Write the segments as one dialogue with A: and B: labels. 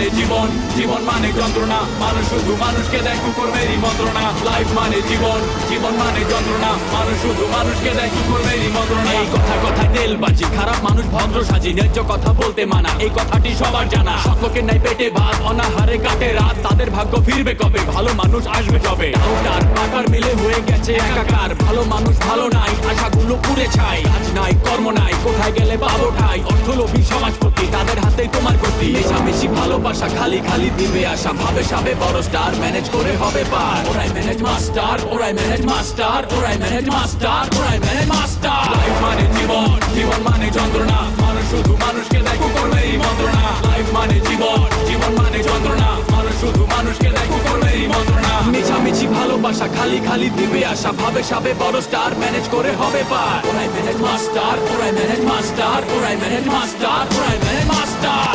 A: মানে জীবন, জীবন মানে যন্ত্রণা, মানুষ শুধু মানুষকে দেয় কুকুরমেরই মন্ত্রণা। লাইফ মানে জীবন, জীবন মানে যন্ত্রণা, মানুষ শুধু মানুষকে দেয় কুকুরমেরই মন্ত্রণা। এই কথা কথায় তেলবাজি, খারাপ মানুষ ভদ্র সাজি, ন্যায্য কথা বলতে মানা, এই কথাটি সবার জানা। সকলকে নাই পেটে ভাত, অনাহারে কাটে রাত, তাদের ভাগ্য ফিরবে কবে, ভালো মানুষ আসবে যবে। ডাউটার পাকার মিলে হয়ে গেছে একাকার, ভালো মানুষ ভালো নাই, আশাগুলো পুড়ে ছাই। কাজ নাই কর্ম নাই, কোথায় গেলে পাবো ঠাই, অর্থলোভী সমাজপতি তাদের হাতেই তোমার গতি। মেশামেশি ভালোবাসা খালি খালি দিবে আশা, ভাবে সাবে বড় স্টার ম্যানেজ করে হবে পার। ওরাই ম্যানেজ মাস্টার, ওরাই ম্যানেজ মাস্টার, ওরাই ম্যানেজ মাস্টার, ওরাই ম্যানেজ মাস্টার। লাইফ মানে জীবন, জীবন মানে যন্ত্রণা, মানুষ শুধু মানুষকে দেয় কুকুরমেরই মন্ত্রণা। লাইফ মানে জীবন, জীবন মানে যন্ত্রণা, মানুষ শুধু মানুষকে দেয় কুকুরমেরই মন্ত্রণা। মিছামিছি ভালোবাসা খালি খালি দিবে আশা, ভাবে সাবে বড় স্টার ম্যানেজ করে হবে পার। ওরাই ম্যানেজ মাস্টার, ওরাই ম্যানেজ মাস্টার, ওরাই ম্যানেজ মাস্টার, ওরাই ম্যানেজ মাস্টার।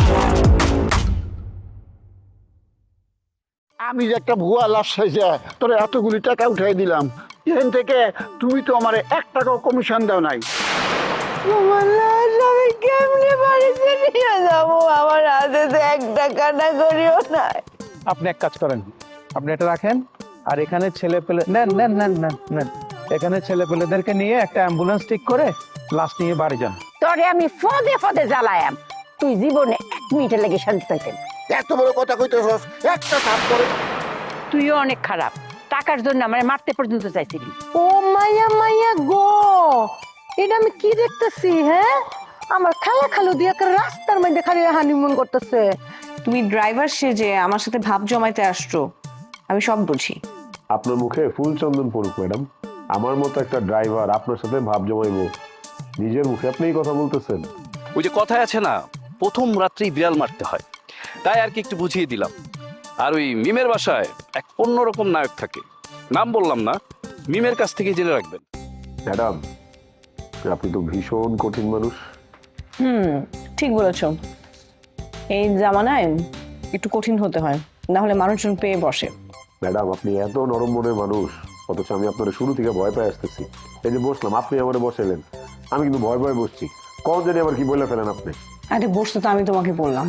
B: আমি যে একটা ভুয়া লাশ সাইজে তোর এতগুলি টাকা উঠাই দিলাম, এখান থেকে তুমি তো আমার 1 টাকাও কমিশন দাও নাই।
C: আমি কেমনে বাড়িতে নিয়ে যাবো, আমার হাতে তো 1 টাকা না করিও নাই।
D: আপনি এক কাজ করেন, আপনি এটা রাখেন, আর এখানে ছেলে পেলে নেন নেন নেন নেন নেন, এখানে ছেলে পেলেদেরকে নিয়ে একটা অ্যাম্বুলেন্স ঠিক করে লাশ নিয়ে বাড়ি যান।
C: তোরে আমি ফদে ফদে জ্বালায়াম, তুই জীবনে 1 মিনিটের লেগে শান্তি পাইতেন।
B: এত বড় কথা কইতেছস, একটা কাজ করে।
C: তুইও অনেক খারাপ, টাকার জন্য আমার মারতে পর্যন্ত চাইছিলি। ও মাইয়া মাইয়া গো, এটা আমি কি দেখতেছি? হ্যাঁ, আমার খালা খালু দিয়ে একটা রাস্তার মধ্যে খালি হানিমুন করতেছে।
E: তুমি ড্রাইভার সেজে আমার সাথে ভাব জমাইতে আসছো, আমি সব বুঝি।
F: আপনার মুখে ফুল চন্দন পড়ুক ম্যাডাম, আমার মতো একটা ড্রাইভার আপনার সাথে ভাব জমাইব? নিজের মুখে আপনি এই কথা বলতেছেন?
G: ওই যে কথায় আছে না, প্রথম রাত্রেই বিড়াল মারতে হয়, তাই আর কি একটু বুঝিয়ে দিলাম। আর ওই মিমের বাসায় এক অন্যরকম নায়ক থাকে, নাম বললাম না, মিমের কাছ থেকে জেনে রাখবেন।
F: ম্যাডাম, আপনি তো ভীষণ কঠিন মানুষ।
E: ঠিক বলেছো, এই জামানায় একটু কঠিন হতে হয়, না হলে মানুষজন পেয়ে বসে।
F: ম্যাডাম, আপনি এত নরম মনের মানুষ, অথচ আমি আপনার শুরু থেকে ভয় পেয়ে আসতেছি। এই যে বসলাম, আপনি আমার বসাইলেন, আমি কিন্তু ভয় ভয় বসছি। কখন জানি আবার কি বলে ফেলেন আপনি।
E: আরে বসতে তো আমি তোমাকে বললাম,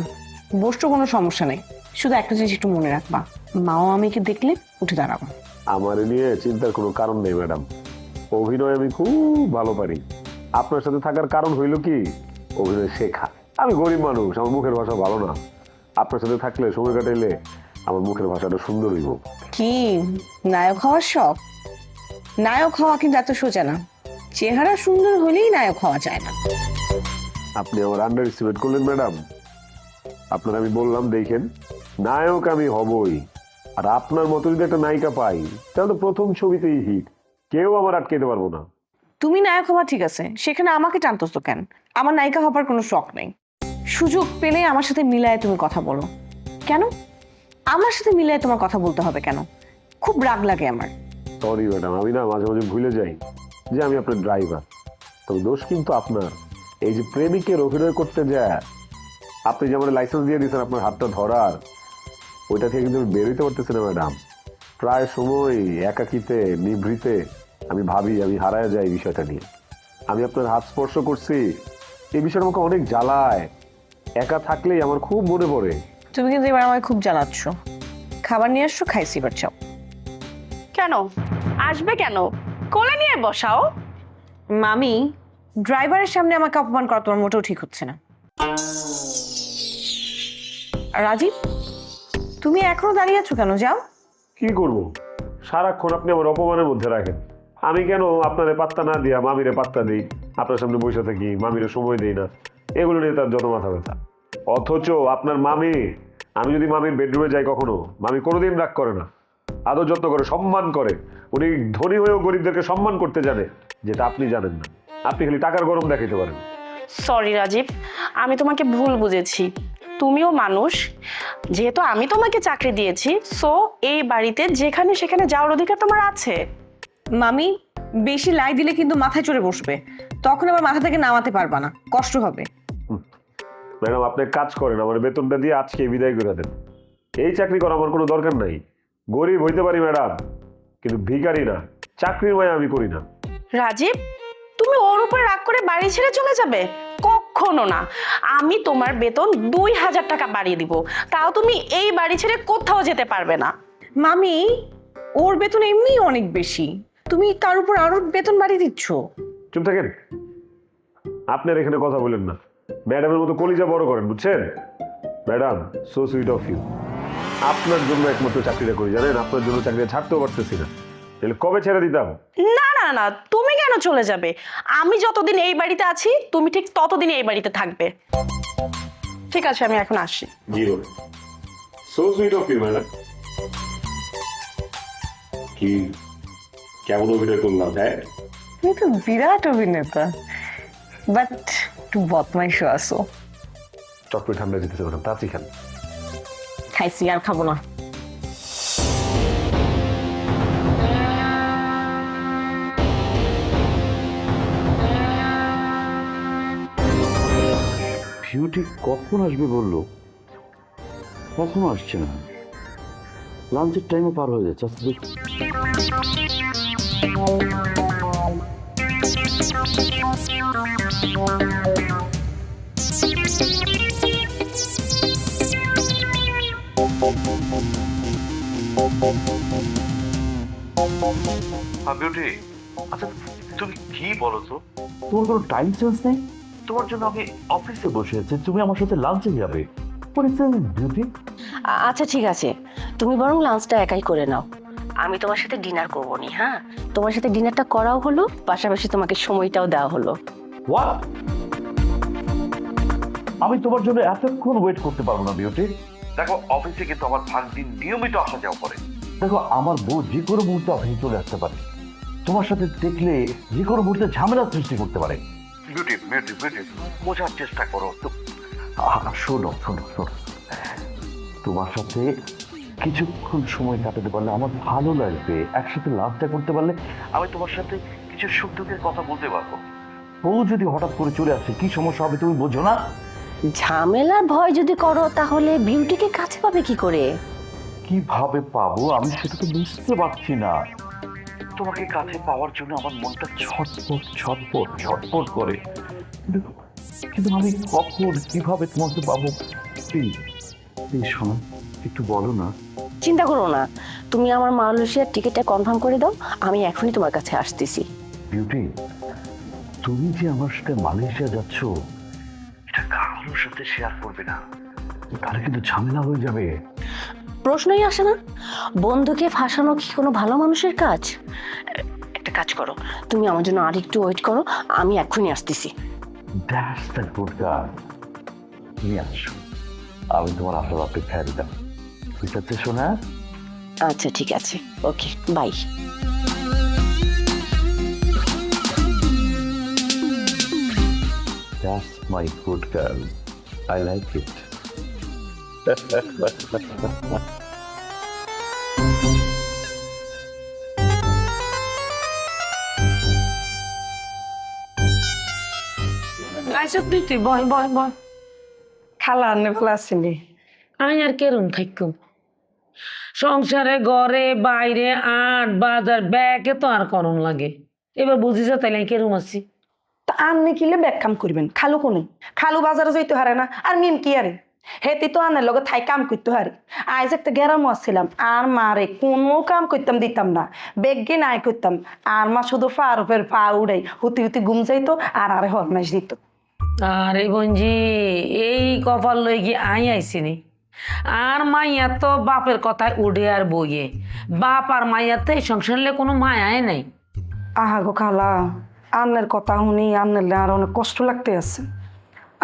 E: বসতো কোনো সমস্যা নেই, শুধু একটা জিনিস একটু মনে রাখবা, মাও আমিকে দেখলে উঠে দাঁড়াবো।
F: আমার নিয়ে চিন্তার কোনো কারণ নেই ম্যাডাম, অভিনয় আমি খুব ভালো পারি। আপনার সাথে থাকার কারণ হইল কি, অভিনয় শেখা। আমি গরিব মানুষ, আমার মুখের ভাষা ভালো না। আপনার সাথে থাকলে, সময় কাটাইলে আমার মুখের ভাষাটা সুন্দর হইব।
E: কি নায়ক হওয়ার শখ? নায়ক হওয়া কিন্তু এত সোজা না, চেহারা সুন্দর হলেই নায়ক হওয়া যায় না।
F: আপনি আমার আন্ডার এস্টিমেট করলেন ম্যাডাম। আপনার আমি বললাম দেখেন, নায়ক আমি হবই। আর আপনার মতো যদি একটা নায়িকা পাই, তাহলে তো প্রথম ছবিতেই হিট, কেউ আমার আটকাতে পারবো না।
E: তুমি নায়ক হওয়া ঠিক আছে, সেখানে আমাকে টানতেছো কেন? আমার নায়িকা হবার কোনো শখ নেই, সুযোগ পেলে আমার সাথে মিলায় তুমি কথা বলো। কেন আমার সাথে মিলায় তোমার কথা বলতে হবে কেন? খুব রাগ লাগে আমার।
F: সরি ম্যাডাম, আমি না মাঝে মাঝে ভুলে যাই যে আমি আপনার ড্রাইভার। তবে দোষ কিন্তু আপনার। এই যে প্রেমিকের অভিনয় করতে যায়, আপনি যে আমার লাইসেন্স দিয়ে দিয়েছেন আপনার হাতটা ধরার, ওইটা থেকে কিন্তু আমি বের হইতে পারতেছি না ম্যাডাম। প্রায় সময় একাকিতে নিভৃতে আমি ভাবি, আমি হারায় যাই এই বিষয়টা নিয়ে। আমি আপনার হাত স্পর্শ করছি, এই বিষয়টা আমাকে অনেক জ্বালায়। একা থাকলেই আমার খুব মনে পড়ে।
E: তুমি কিন্তু এবার আমায় খুব জ্বালাচ্ছ। খাবার নিয়ে আসছো, খাইছি, এবার চাও।
H: কেন আসবে কেন? কোলে নিয়ে বসাও।
E: মামি, ড্রাইভারের সামনে আমাকে অপমান করা তোমার মোটেও ঠিক হচ্ছে না। আর রাজীব, তুমি এখনো দাঁড়িয়ে আছো কেন? যাও।
F: কি করব, সারাক্ষণ আপনি আমার অপমানের মধ্যে রাখেন। আমি কেন আপনারে পাত্তা না দিয়া মামিরে পাত্তা দিই, আপনার সামনে বসে থাকি, মামিরে সময় দেই না, এগুলো নিয়ে তার যত মাথা ব্যথা। অথচ আপনার মামি, আমি যদি মামির বেডরুমে যাই কখনো, মামি কোনোদিন রাগ করে না, আদর যত্ন করে, সম্মান করে। উনি ধনী হয়েও গরিবদেরকে সম্মান করতে জানে, যেটা আপনি জানেন না। আপনি খালি টাকার গরম দেখাইতে পারেন।
H: সরি রাজীব, আমি তোমাকে ভুল বুঝেছি। তুমিও মানুষ, যেহেতু আমি তোমাকে চাকরি দিয়েছি, সো এই বাড়িতে যেখানে সেখানে যাওয়ার অধিকার তোমার আছে।
E: মামি, বেশি লাই দিলে কিন্তু মাথায় চড়ে বসবে, তখন আবার মাথা থেকে নামাতে পারবা না, কষ্ট হবে।
F: ম্যাডাম, আপনি কাজ করেন, আমার বেতনটা দিয়ে আজকে বিদায় করে দেন। এই চাকরি করা আমার কোনো দরকার নাই। গরিব হইতে পারি ম্যাডাম, কিন্তু ভিখারি না। চাকরির মায়া আমি করি না।
H: রাজীব, তুমি ওর উপরে রাগ করে বাড়ি ছেড়ে চলে যাবে? কখনো কখনো না। আমি তোমার বেতন 2000 টাকা বাড়িয়ে দিব, তাও তুমি এই বাড়ি ছেড়ে কোথাও যেতে পারবে না।
E: মামি, ওর বেতন এমনি অনেক বেশি, তুমি তার উপর আরো বেতন বাড়িয়ে দিচ্ছ।
F: চুপ থাকেন, আপনি আর এখানে কথা বলেন না। ম্যাডামের মতো কলিজা বড় করেন, বুঝছেন? Madam, so sweet of you. আপনার জন্য একমাত্র চাকরিটা করি, জানেন? আপনার জন্য চাকরিটা ছাড়তেও পারতেছি না, তাহলে কবে ছেড়ে দিতাম।
H: না না না, তুমি কেন চলে যাবে? আমি যতদিন এই বাড়িতে আছি তুমি ঠিক ততদিন এই বাড়িতে থাকবে। ঠিক আছে, আমি এখন আসি।
F: জি so sweet of you madam. কি কেমন অভিনয় করলাম? হ্যাঁ,
E: তুমি তো বিরাট অভিনেতা, বাট একটু বদমাইশও আসো।
F: চটপট ঠান্ডা যেতেছে ম্যাডাম, তাড়াতাড়ি খান।
E: খাইছি, আর খাবো না।
I: বিউটি কখন আসবে বললো, এখনো আসছে না। লাঞ্চের টাইমও পার হয়ে যাচ্ছে। আচ্ছা দেখি। বিউটি, আচ্ছা তুমি কি বলো তো, তোমার কোনো টাইম সেন্স নেই? তোমার জন্য আমি অফিসে বসে আছি, তুমি আমার সাথে লাঞ্চে যাবে। বিউটি,
C: আচ্ছা ঠিক আছে, তুমি বরং লাঞ্চটা একাই করে নাও, আমি তোমার সাথে ডিনার করবো নি। হ্যাঁ, তোমার সাথে ডিনারটা করাও হলো, পাশাপাশি তোমাকে সময়টাও দেওয়া হলো।
I: হোয়াট? আমি তোমার জন্য এতক্ষণ ওয়েট করতে পারবো না বিউটি। দেখো, অফিসে কিন্তু আমার ভাগদিন নিয়মিত আসা যাওয়া করে। দেখো, আমার বউ যে কোনো মুহূর্তে অফিসে চলে আসতে পারে, তোমার সাথে দেখলে যে কোনো মুহূর্তে ঝামেলা সৃষ্টি করতে পারে। বিউটি বিউটি বিউটি, বোঝার চেষ্টা করো তো। শোনো শোনো শোনো, তোমার সাথে কিছুক্ষণ সময় কাটাতে পারলে আমার ভালো লাগবে। একসাথে লাঞ্চটা করতে পারলে আমি তোমার সাথে কিছু সুখ দুঃখের কথা বলতে পারবো। বউ যদি হঠাৎ করে চলে আসে, কি সমস্যা হবে তুমি বোঝো না?
C: ঝামেলার ভয় যদি করো তাহলে বিউটিকে কাছে পাবে কি করে?
I: কিভাবে পাবো আমি সেটা তো বুঝতে পারছি না। তোমাকে কাছে পাওয়ার জন্য আমার মনটা ছটফট ছটফট ছটফট করে, কিন্তু আমি কখন কিভাবে তোমাকে পাবো? প্লিজ প্লিজ শোনো, একটু বলো না।
C: চিন্তা করো না, তুমি আমার মালয়েশিয়ার টিকিটটা কনফার্ম করে দাও, আমি এখনই তোমার কাছে আসতেছি।
I: বিউটি, তুমি যে আমার সাথে মালয়েশিয়া যাচ্ছ, এটা কারোর সাথে শেয়ার করবে না, তাহলে কিন্তু ঝামেলা হয়ে যাবে।
C: প্রশ্নই আসে না, বন্ধুকে ফাঁসানো কি কোনো ভালো মানুষের কাজ? একটা কাজ করো, তুমি আমার জন্য আর একটু ওয়েট করো, আমি এখনই আসতেছি।
I: That's the good girl. তুমি আসো, আমি তোমার আসার অপেক্ষায় দিলাম। ঠিক আছে সোনা?
C: আচ্ছা ঠিক আছে, okay bye.
I: That's my good girl. I like it.
J: আইসব তুই বয় বয় বয়।
E: খালা আন্নে ফেলাছিলি।
J: আমি আর কেরম থাকুম, সংসারে ঘরে বাইরে আট বাজার ব্যাগে তো আর করণ লাগে। এবার বুঝি যা তাইলে কেরম আছি।
E: তা আন্নে কিলে ব্যাগ কাম করবেন? খালু কোনে? খালু বাজারে যাইতে হারে না, আর মিম কি আরে হেতি তো আন্নের লগে থাই কাম করতে হারে। আজ একটা গেরাম আসছিলাম, আর মারে কোনো কাম করতাম দিতাম না, বেগে নাই করতাম। আর মা শুধু ফার উপর পা উড়াই হুতি হুতি ঘুম যাইতো, আর আরে হরমাইশ দিত।
J: আরে গঞ্জি, এই কপাল লই গিয়ে আইসিনি। আর মাইয়া তো বাপের কথায় উঠে আর বইয়ে, বাপ আর মাইয়াতে এই সংসারে কোনো মায়াই নাই।
E: আহা গো খালা, আন্নের কথা শুনি আন্নের আর অনেক কষ্ট লাগতে আছে।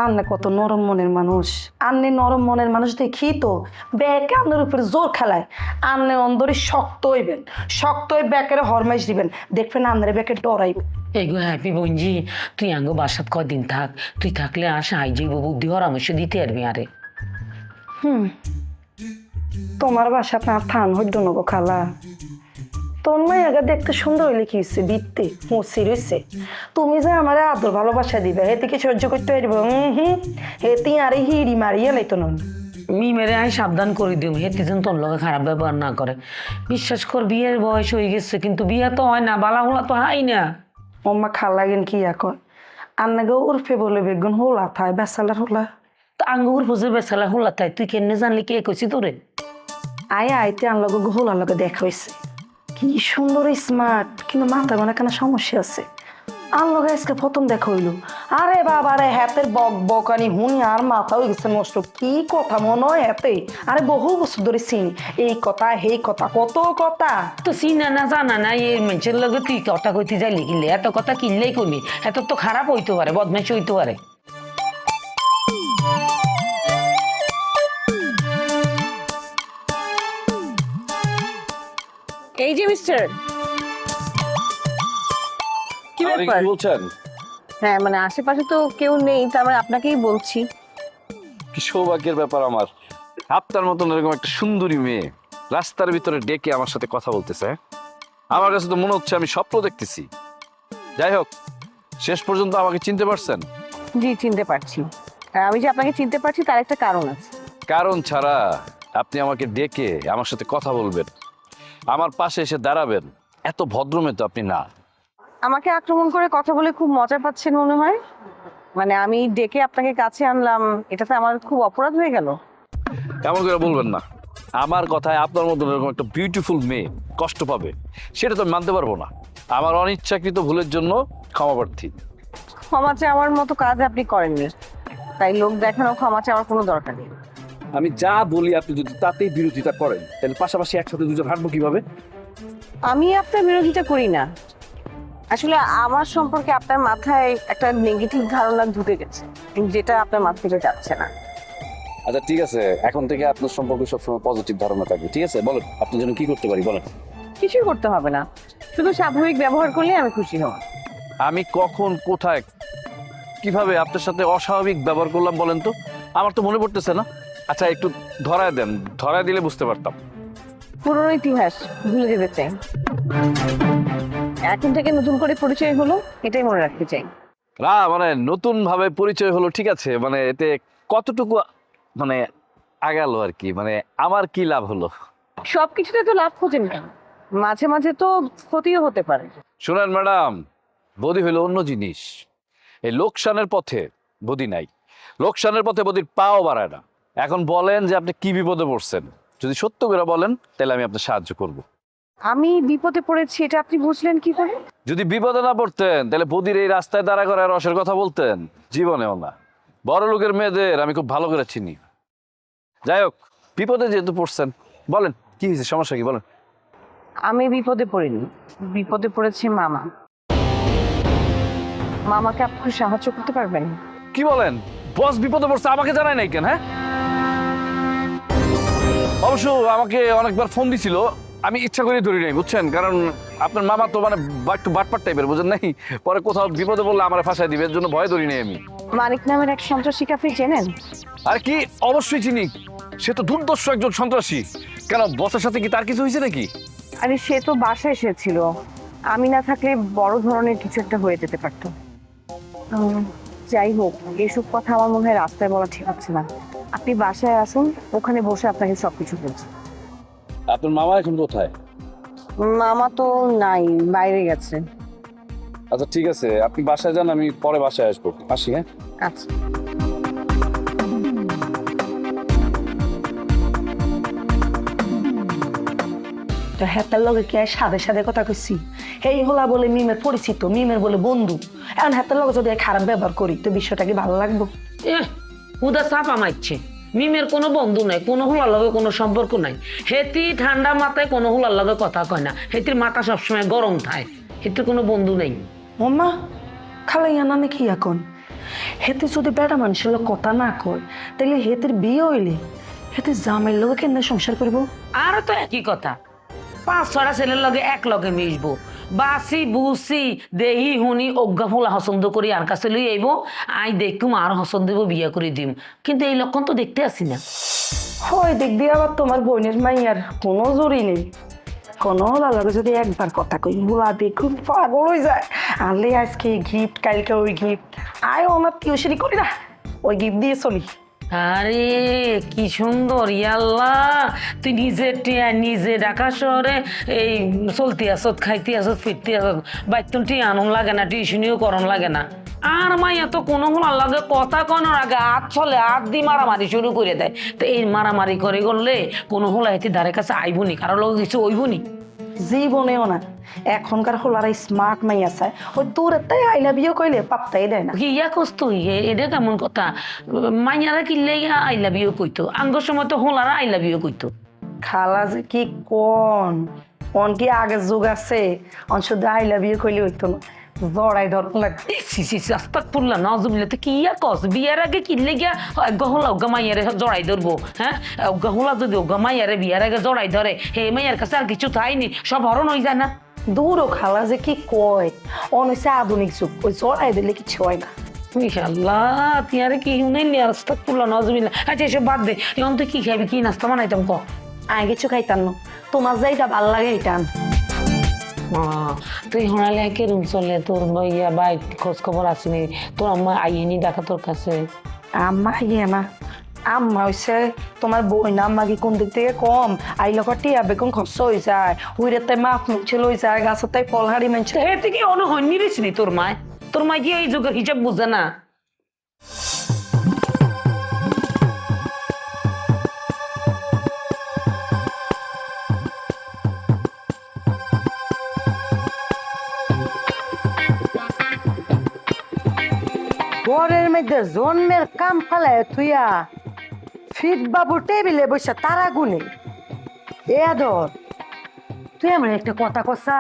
E: আন্নে কত নরম মনের মানুষ, আন্নে নরম মনের মানুষ দেখি তো ব্যাকে আন্নের উপরে জোর খেলায়। আন্নে অন্দরে শক্ত হইবেন, শক্ত হয়ে ব্যাকের হরমাইশ দিবেন, দেখবেন আন্নের ব্যাকে ডরাইবে।
J: এগো হ্যাপি বঞ্জি, তুই আঙ্গো বাসাত কদিন থাক, তুই থাকলে আর সাহায্য বুদ্ধি পরামর্শ দিতে পারবি। আরে
E: তোমার বাসা আপনার থান হইল নগো খালা। তোর মাইয়াগা দেখতে সুন্দর হইলে কি হচ্ছে, বিত্তে মুসি রয়েছে। তুমি যে আমার আদর ভালোবাসা দিবে, হেতে কি সহ্য করতে পারবো? হেতি আরে হিড়ি মারিয়ে নাই তো নন।
J: মিমেরে আমি সাবধান করে দিম, হেতে যেন তোর লগে খারাপ ব্যবহার না করে। বিশ্বাস কর, বিয়ের বয়স হয়ে গেছে, কিন্তু বিয়ে তো হয় না, বালাহুলা তো হয় না।
E: ওম্মা খালা গেন কি এখন
J: আন্নাগো উর্ফে বলে বেগুন হোলা থাই বেসালার হোলা তো আঙ্গ উর্ফে যে বেসালা হোলা থাই তুই কেনে জানলি কে কইছি তোরে আয়া আইতে আনলগো হোলার লগে দেখা হইছে কি সুন্দর স্মার্ট কিন্তু মাথা গোনা কেন সমস্যা আছে আনলগে আজকে প্রথম দেখা হইলো আরে বাবা রে হাতের বক বকানি হুনি আর মাথা হয়ে গেছে নষ্ট কি কথা মনে হয় হাতে আরে বহু বছর ধরে চিনি এই কথা সেই কথা কত কথা তো চিনা না জানা না এই মানুষের লগে তুই কথা কইতে যাইলি কিনলে এত কথা কিনলেই কইলি এত তো খারাপ হইতে পারে বদমাইশ হইতে পারে
E: এই যে মিস্টার কি
G: আরে
E: ব্যাপার
G: কি বলছেন?
E: হ্যাঁ মানে আশেপাশে তো কেউ নেই তার মানে আপনাকেই বলছি।
G: কি সৌভাগ্যের ব্যাপার আমার, আপনার মতন এরকম একটা সুন্দরী মেয়ে রাস্তার ভিতরে ডেকে আমার সাথে কথা বলতেছে। আমার কাছে তো মনে হচ্ছে আমি স্বপ্ন দেখতেছি। যাই হোক, শেষ পর্যন্ত আমাকে চিনতে পারছেন?
E: জি চিনতে পারছি, আর আমি যে আপনাকে চিনতে পারছি তার একটা কারণ আছে।
G: কারণ ছাড়া আপনি আমাকে ডেকে আমার সাথে কথা বলবেন, আমার পাশে এসে দাঁড়াবেন, এত ভদ্রমে তো আপনি না।
E: আমাকে আক্রমণ করে কথা বলে খুব মজা পাচ্ছেন মনে হয়। মানে আমি ডেকে আপনাকে কাছে আনলাম, এটাতে আমার খুব অপরাধ হয়ে গেল।
G: এমন করে বলবেন না, আমার কথায় আপনার মতন এরকম একটা বিউটিফুল মেয়ে কষ্ট পাবে সেটা তো আমি মানতে পারবো না। আমার অনিচ্ছাকৃত ভুলের জন্য ক্ষমা প্রার্থী।
E: ক্ষমা চাওয়ার মতো কাজ আপনি করেননি, তাই লোক দেখানো ক্ষমা চাওয়ার কোনো দরকার নেই।
G: আমি যা বলি আপনি যদি তাতেই বিরোধিতা করেন তাহলে পাশাপাশি একসাথে দুজন হাঁটবো কিভাবে?
E: আমি আপনার বিরোধিতা করি না, আসলে আমার সম্পর্কে আপনার মাথায় একটা নেগেটিভ ধারণা ঢুকে গেছে যেটা আপনার মাথা থেকে যাচ্ছে না।
G: আচ্ছা ঠিক আছে, এখন থেকে আপনার সম্পর্কে সবসময় পজিটিভ ধারণা থাকবে। ঠিক আছে, বলেন আপনার জন্য কি করতে পারি বলেন।
E: কিছুই করতে হবে না, শুধু স্বাভাবিক ব্যবহার করলে আমি খুশি হব।
G: আমি কখন কোথায় কিভাবে আপনার সাথে অস্বাভাবিক ব্যবহার করলাম বলেন তো? আমার তো মনে পড়তেছে না। আচ্ছা একটু ধরায় দেন, ধরায় দিলে বুঝতে পারতাম।
E: পুরনো ইতিহাস ভুলে যেতে চাই, এখন থেকে নতুন করে পরিচয় হলো এটাই মনে রাখতে চাই।
G: না মানে নতুন ভাবে পরিচয় হলো ঠিক আছে, মানে এতে কতটুকু মানে আগালো আর কি, মানে আমার কি লাভ হলো?
E: সবকিছুতে তো লাভ খোঁজেন কেন, মাঝে মাঝে তো ক্ষতিও হতে পারে।
G: শুনেন ম্যাডাম, বদি হলো অন্য জিনিস। এই লোকসানের পথে বদি নাই, লোকসানের পথে বদির পাও বাড়ায় না। এখন বলেন যে আপনি কি বিপদে পড়ছেন, যদি সত্য করে বলেন তাহলে আমি আপনার সাহায্য করব।
E: আমি বিপদে পড়েছি এটা আপনি বুঝলেন কি করে?
G: যদি বিপদে না পড়তেন তাহলে বদির এই রাস্তায় দাঁড়া করে রসের কথা বলতেন? জীবনেও না। বড় লোকের মেয়েদের আমি খুব ভালো করে চিনি। যাই হোক, বিপদে যেহেতু পড়ছেন বলেন কি হয়েছে, সমস্যা কি বলেন।
E: আমি বিপদে পড়িনি, বিপদে পড়েছে মামা। মামাকে আপনি সাহায্য করতে পারবেন?
G: কি বলেন? বস বিপদে পড়ছে আমাকে জানায় নাই কেন? হ্যাঁ, অবশ্য আমাকে অনেকবার ফোন দিছিল, আমি ইচ্ছা করে ধরি নাই বুঝছেন, কারণ আপনার মামা তো মানে একটু বাটপাট টাইপের বুঝেন নাই, পরে কোথাও বিপদে বললে আমার ফাঁসায় দিবে, এর জন্য ভয় ধরি নাই আমি।
E: মানিক নামের এক সন্ত্রাসীকে আপনি চেনেন?
G: আর কি, অবশ্যই চিনি। সে তো দুর্দর্শ একজন সন্ত্রাসী। কেন, বসের সাথে কি তার কিছু হয়েছে নাকি?
E: আরে সে তো বাসায় এসেছিল, আমি না থাকলে বড় ধরনের কিছু একটা হয়ে যেতে পারতো। যাই হোক, এসব কথা আমার মনে হয় রাস্তায় বলা ঠিক হচ্ছে না। আপনি বাসায় আসুন, ওখানে বসে আপনাকে সবকিছু বলছি।
G: আপনার মামা এখন কোথায়?
E: মামা তো নাই, বাইরে গেছে।
G: আচ্ছা ঠিক আছে, আপনি বাসায় যান, আমি পরে বাসায় আসবো। আসি। হ্যাঁ
E: আচ্ছা।
J: তো হেতার লগে কি সাদে সাদে কথা কইছি? এই হলা বলে মিমের পরিচিত, মিমের বলে বন্ধু। এখন হেতার লগে যদি খারাপ ব্যবহার করি তো বিষয়টা কি ভালো লাগবো? হুদা চাপা মারছে। মিমের কোনো বন্ধু নাই, কোনো হুলার লগে কোনো সম্পর্ক নাই। হেতি ঠান্ডা মাথায় কোনো হুলার লগে কথা কয় না, হেতির মাথা সবসময় গরম থাকে, হেতির কোনো বন্ধু নেই। ওমা খালাইয়া না নাকি এখন হেতে যদি বেড়া মানুষের লোক কথা না কয় তাহলে হেতির বিয়ে হইলে হেতে জামাইয়ের লগে কেন সংসার করবো? আর তো একই কথা, 5-6টা ছেলের লগে এক লগে মিশবো, বাসি বুসি দেহি হুনি অজ্ঞা ফোলা পছন্দ করি আর কাছে লই আইব, আই দেখুম আর পছন্দ দেব, বিয়ে করে দিম। কিন্তু এই লক্ষণ তো দেখতে আসি না। হয় দেখবি আবার তোমার বোনের মাইয়ার কোনো জোরই নেই, কোনো লাগে যদি একবার কথা কই হুলা দেখুন পাগল হয়ে যায়। আনলে আজকে গিফট, কালকে ওই গিফট, আয় আমার টিউশনি করি না, ওই গিফট দিয়ে চলি। আরে কি সুন্দর ইয়াল্লাহ, তুই নিজে টিয়া নিজে ঢাকা শহরে এই চলতি আসত, খাইতে আসত, ফিরতে আসত, বাইতুন টিয়া আনন লাগে না, টিউশনিও করন লাগে না। আর মাইয়া তো কোনো হলার লাগে কথা কনোর আগে হাত চলে হাত দিয়ে মারামারি শুরু করে দেয়। তো এই মারামারি করে করলে কোনো হলা এটি ধারে কাছে আইবনি, কারো লোক কিছু ওইবনি। জীবনেও না, এখনকার হলারা স্মার্ট মাই আছে, ওই তোর তাই আই লাভ ইউ কইলে পাত্তাই দেয় না।
C: কি ইয়া কস তুই এটা কেমন কথা? মাইয়ারা কিনলে আই লাভ ইউ কইতো, আঙ্গর সময় তো হোলারা আই লাভ ইউ কইতো।
J: খালা যে কি অন কি আগে যুগ আছে, অন শুধু আই লাভ ইউ কইলে হইতো না, জড়াই ধর লাগে।
C: আস্তাগফিরুল্লাহ, নাউজুবিল্লাহ, তুই কি ইয়া কস? বিয়ার আগে কিনলে গিয়া গহলা ওগা মাইয়ারে জড়াই ধরবো? হ্যাঁ, গহলা যদি ওগা মাইয়ারে বিয়ার আগে জড়াই ধরে, হে মাইয়ার কাছে আর কিছু থাইনি, সব হরণ হয়ে যায় না?
J: দূরও খালা যে কি কয়, অন হইছে আধুনিক যুগ, ওই জড়াই দিলে কিছু হয় না।
C: ইনশাআল্লাহ তুই আরে কি শুনাইলি? আস্তাগফিরুল্লাহ, নাউজুবিল্লাহ। আচ্ছা এসব বাদ দে, এখন তুই কি খাবি, কি নাস্তা বানাইতাম ক?
J: আগে কিছু খাইতাম না, তোমার যাইটা ভাল লাগে এইটা।
C: তুই হনালে কে রুম চলে তোর ইয়া বাই খোঁজ খবর আসেনি? তোর আম্মা আইনি দেখা তোর কাছে?
J: আম্মা ইয়ে না, আম্মা হইছে তোমার বই না, আম্মা কি কোন দিক থেকে কম আইলো টিয়া বেগুন খরচ হয়ে যায়, উইরে তাই মাপ মুছে লই যায়, গাছের তাই ফল হাড়ি মানছে।
C: হে তুই কি অনুহন্যি রেছিনি তোর মায়? তোর মায় কি এই যুগের হিসাব বুঝে না?
K: ঘরের মধ্যে জন্মের কাম ফালায় থুইয়া ফিট বাবু টেবিলে বসে তারা গুনে। এ আদর, তুই আমার একটা কথা কসা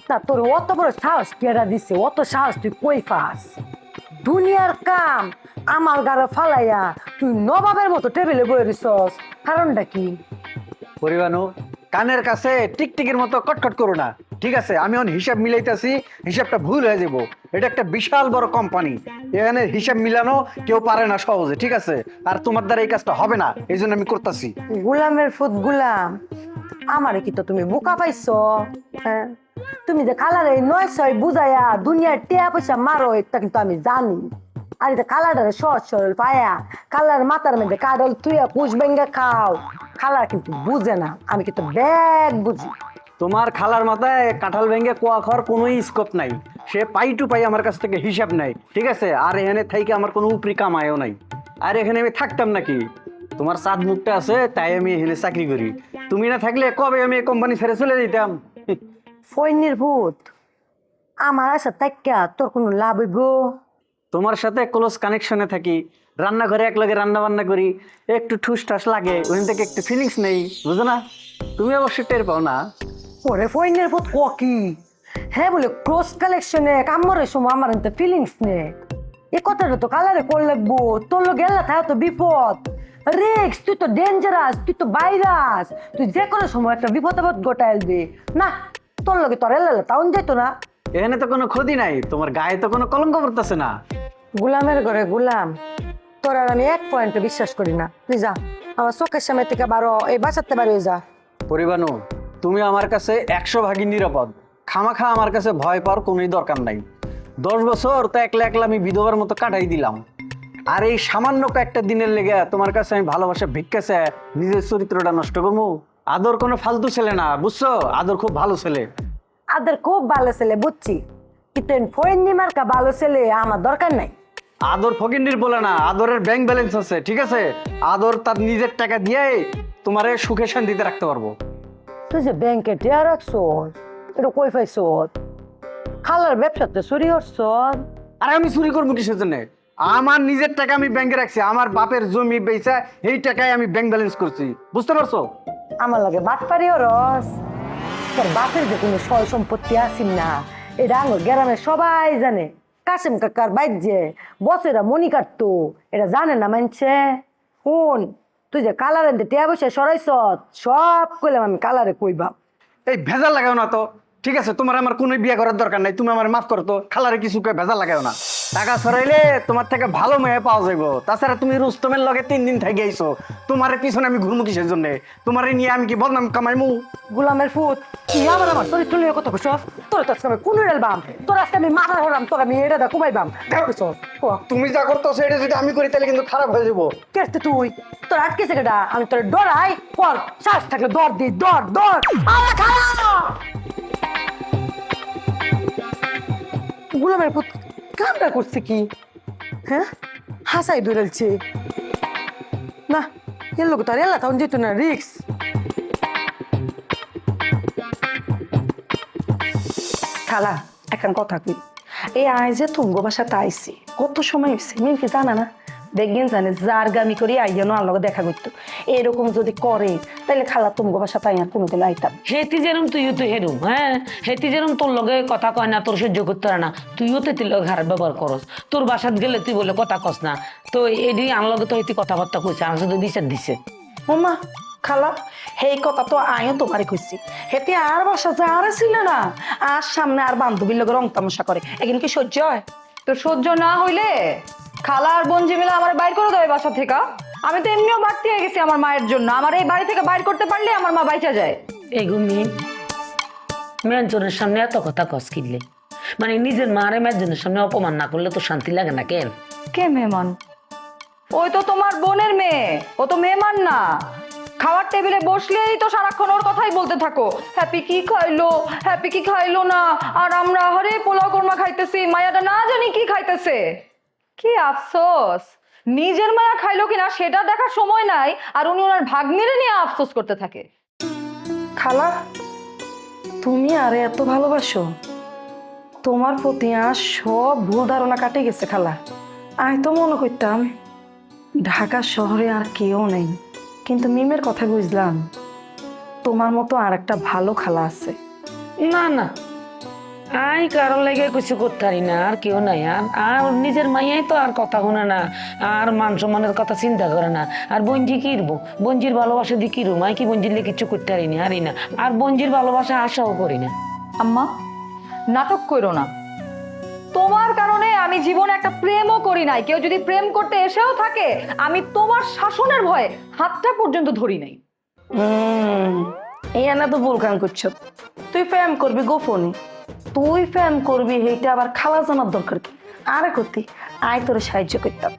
K: তা, তোর অত বড় সাহস কেডা দিছে? অত সাহস তুই কই পাস? দুনিয়ার কাম আমার গাড়ে ফালাইয়া তুই নবাবের মতো টেবিলে বয়ে দিছস, কারণটা কি?
D: পরিবানু, কানের কাছে টিকটিকির মতো কটকট করো না, ঠিক আছে? আমি এখন হিসাব মিলাইতেছি, হিসাবটা ভুল হয়ে যাব। এটা একটা বিশাল বড় কোম্পানি, এখানে হিসাব মিলানো কেউ পারে না সহজে, ঠিক আছে? আর তোমার দ্বারা এই কাজটা হবে না, এই জন্য আমি করতেছি।
K: গুলামের ফুট গুলাম, আমারে কি তো তুমি বোকা পাইছো? হ্যাঁ, তুমি যে কালারে 900 বুঝাইয়া দুনিয়ার টিয়া পয়সা মারো, এটা কিন্তু আমি জানি। আর এটা কালারটারে সহজ সরল পায়া কালার মাথার মধ্যে কাডল তুইয়া পুষ বেঙ্গা খাও, কালার কিন্তু বুঝে না, আমি কিন্তু ব্যাগ বুঝি।
D: তোমার খালার মাথায় কাঁঠাল ভেঙে কোয়া খাওয়ার কোনো স্কোপ নাই, সে পাই টু পাই আমার কাছ থেকে হিসাব নাই, ঠিক আছে? আর এখানে থেকে আমার কোনো উপরি কামায়ও নাই। আর এখানে আমি থাকতাম নাকি? তোমার চাঁদ মুখটা আছে তাই আমি এখানে চাকরি করি, তুমি না থাকলে কবে আমি এই কোম্পানি ছেড়ে চলে যেতাম।
K: ফইনির ভূত, আমার আশা তাইকা তোর কোনো লাভ হইব?
D: তোমার সাথে ক্লোজ কানেকশনে থাকি, রান্নাঘরে একলগে রান্না বান্না করি, একটু ঠুস ঠাস লাগে, ওখান থেকে একটু ফিলিংস নেই, বুঝো না? তুমি অবশ্যই টের পাও না।
K: ওরে ফইনের ভূত ক কি? হ্যাঁ বলে ক্রস কালেকশনে কামড়ের সময় আমার ফিলিংস নে, এ কথাটা তো কালারে কর লাগবো। তোর লোক গেলা থাকে তো বিপদ, রিক্স, তুই তো ডেঞ্জারাস, তুই তো ভাইরাস, তুই যে কোনো সময় একটা বিপদ আপদ ঘটাইল দে না। তোর লোকে তোর এলালে তাউন যেত না।
D: এখানে তো কোনো ক্ষতি নাই, তোমার গায়ে তো কোনো কলঙ্ক পড়তেছে না।
K: গুলামের ঘরে গুলাম, তোর আর আমি এক পয়েন্টে বিশ্বাস করি না। তুই যা, আমার চোখের সামনে থেকে বারো, এই বাঁচাতে বারো যা।
D: পরিবানু, তুমি আমার কাছে 100 ভাগই নিরাপদ, খামাখা আমার কাছে ভয় পাওয়ার কোনোই দরকার নাই। 10 বছর তো একলা একলা আমি বিধবার মতো কাটাই দিলাম, আর এই সামান্য কয়েকটা দিনের লেগে তোমার কাছে আমি ভালোবাসা ভিক্ষেছে নিজের চরিত্রটা নষ্ট করবো? আদর কোনো ফালতু ছেলে না, বুঝছো? আদর খুব ভালো ছেলে।
K: আদের খুব ভালো ছেলে বুঝছি, কিন্তু ফইনি মার্কা ভালো ছেলে আমার দরকার নাই।
D: আদর ফকিন্নির বলে না, আদরের ব্যাংক ব্যালেন্স আছে, ঠিক আছে? আদর তার নিজের টাকা দিয়ে তোমারে সুখে শান্তিতে রাখতে পারবো।
K: তুই যে ব্যাংকে টিয়া রাখছ, এটা কই পাইছ? খালার ব্যবসাতে চুরি করছ?
D: আরে আমি চুরি করবো কিসের জন্য? আমার নিজের টাকা আমি ব্যাংকে রাখছি, আমার বাপের জমি বেচা এই টাকায় আমি ব্যাংক ব্যালেন্স করছি, বুঝতে পারছো?
K: আমার লাগে বাটপারিও রস, তোর বাপের যে কোনো সয় সম্পত্তি আসিন না, এটা আমার গ্রামের সবাই জানে। কাসেম কাকার বাইর যে বসেরা মনি কাটতো, এটা জানে না মানছে? শুন, তুই যে কালারে টিয়া বসে সরাইছ, সব কইলাম আমি কালারে কইবা।
D: এই ভেজাল লাগাও না তো, ঠিক আছে? তোমার আমার কোনো বিয়ে করার দরকার নাই, তুমি আমার মাফ করো তো, খালারে কিছু ভেজাল লাগাও না। টাকা ছড়াইলে তোমার থেকে ভালো মেয়ে পাওয়া যাইব। তাছাড়া তুমি রুস্তমের লগে 3 দিন থেকে আইছো, তোমার পিছনে আমি ঘুরমু কিসের জন্য? তোমার নিয়ে আমি কি বদনাম কামাইমু?
K: গোলামের ফুট তুই আমার চরিত্র নিয়ে কথা কইছস? তোর তো আজকে আমি কোন এলবাম, তোর আজকে আমি মাথা ধরাম, তোর আমি এটা দা কুমাইবাম। কইছস
D: তুমি যা করতেছো এটা যদি আমি করি তাহলে কিন্তু খারাপ হয়ে যাবো।
K: কেটে তুই তোর আটকেছে কেডা? আমি তোর ডরাই পর শ্বাস থাকলে দর দি দর দর আরে খালা গোলামের ফুট কামটা করছে কি? হ্যাঁ হাসাই দৌড়ালছে না, এর লোক তার এলা তখন যেত না, রিক্স।
E: খালা এখন কথা কই, এই আয় যে তুঙ্গ বাসাতে আইসি কত সময় হয়েছে মিমকে জানা না? দেখবেন জানে যার গামি করি আইয়ানো আর লগে দেখা করতো। এরকম যদি করে তাহলে খালা তুঙ্গ বাসাতে আইয়ার কোনোদিন আইতাম।
J: হেতি যেরম তুইও তো হেরুম, হ্যাঁ হেতি যেরম তোর লগে কথা কয় না, তোর সহ্য করতে পারে না, তুইও তেতির লগে খারাপ ব্যবহার করস। তোর বাসাত গেলে তুই বলে কথা কস না, তো এডি আমার লগে তো হেতি কথাবার্তা কইছে, আমার সাথে বিচার দিছে।
E: ওমা খালা সেই কথা তো আয়ও তোমারে কইছি, হেতে আর বাসা যে আর ছিল না, আর সামনে আর বান্ধবীর লগে রং তামাশা করে, এখন কি সহ্য হয়?
L: তো সহ্য না হইলে খালা আর বঞ্জি মিলে আমার বাইর করে দেবে বাসা থেকে। আমি তো এমনিও বাড়তি হয়ে গেছি আমার মায়ের জন্য, আমার এই বাড়ি থেকে বাইর করতে পারলে আমার মা বাইচা যায়।
J: এগুমি মেয়েজনের সামনে এত কথা কস কিনলে, মানে নিজের মারে মেয়েজনের সামনে অপমান না করলে তো শান্তি লাগে না কেন?
L: কে মেহমান? ওই তো তোমার বোনের মেয়ে, ও তো মেহমান না। খাওয়ার টেবিলে বসলেই তো সারাক্ষণ ওর কথাই বলতে থাকো, হ্যাপি কি খাইলো, হ্যাপি কি খাইলো না, আর আমরা হরে পোলাও কোরমা খাইতেছি, মায়াটা না জানি কি খাইতেছে। কি আফসোস, নিজের মায়া খাইলো কিনা সেটা দেখার সময় নাই, আর উনি ওনার ভাগ্নিরে নিয়ে আফসোস করতে থাকে।
E: খালা তুমি আরে এত ভালোবাসো, তোমার প্রতি আর সব ভুল ধারণা কাটে গেছে খালা। আমি তো মনে করতাম ঢাকা শহরে আর কেউ নেই, কিন্তু মিমের কথা বুঝলাম তোমার মতো আর একটা ভালো খালা আছে।
J: না না, আই কারো লেগে কিছু করতে পারি না, আর কেউ নাই। আর নিজের মাইয়াই তো আর কথা শোনে না, আর মান সম্মানের কথা চিন্তা করে না। আর বঞ্জি কি রবো, বঞ্জির ভালোবাসা দিয়ে কি রুম, আই কি বঞ্জির লেগে কিছু করতে পারি না, হারি না। আর বঞ্জির ভালোবাসা আশাও করি না।
L: আম্মা নাটক করো না, তোমার কারণে আমি জীবনে একটা প্রেমও করি নাই। কেউ যদি প্রেম করতে এসেও থাকে, আমি তোমার শাসনের ভয়ে হাতটা পর্যন্ত ধরি নাই।
E: এই না তো ভুল কাম করছো, তুই প্রেম করবি গোপনে, তুই প্রেম করবি এইটা আবার খালা জানার দরকার কি? আরে করতি আয় তোরে সাহায্য করতাম।